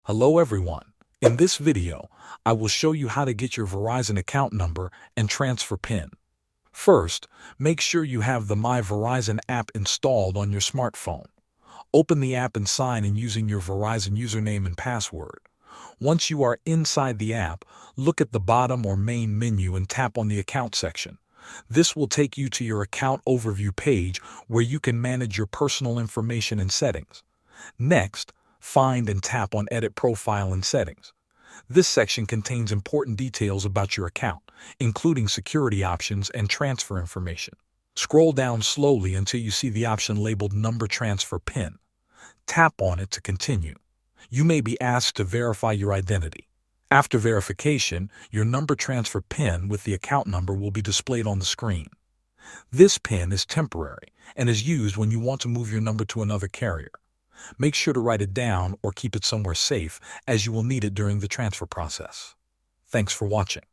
Hello everyone. In this video, I will show you how to get your Verizon account number and transfer PIN. First, make sure you have the My Verizon app installed on your smartphone. Open the app and sign in using your Verizon username and password. Once you are inside the app, look at the bottom or main menu and tap on the account section. This will take you to your account overview page where you can manage your personal information and settings. Next, find and tap on Edit Profile and Settings. This section contains important details about your account, including security options and transfer information. Scroll down slowly until you see the option labeled Number Transfer PIN. Tap on it to continue. You may be asked to verify your identity. After verification, your number transfer PIN with the account number will be displayed on the screen. This PIN is temporary and is used when you want to move your number to another carrier. Make sure to write it down or keep it somewhere safe, as you will need it during the transfer process. Thanks for watching.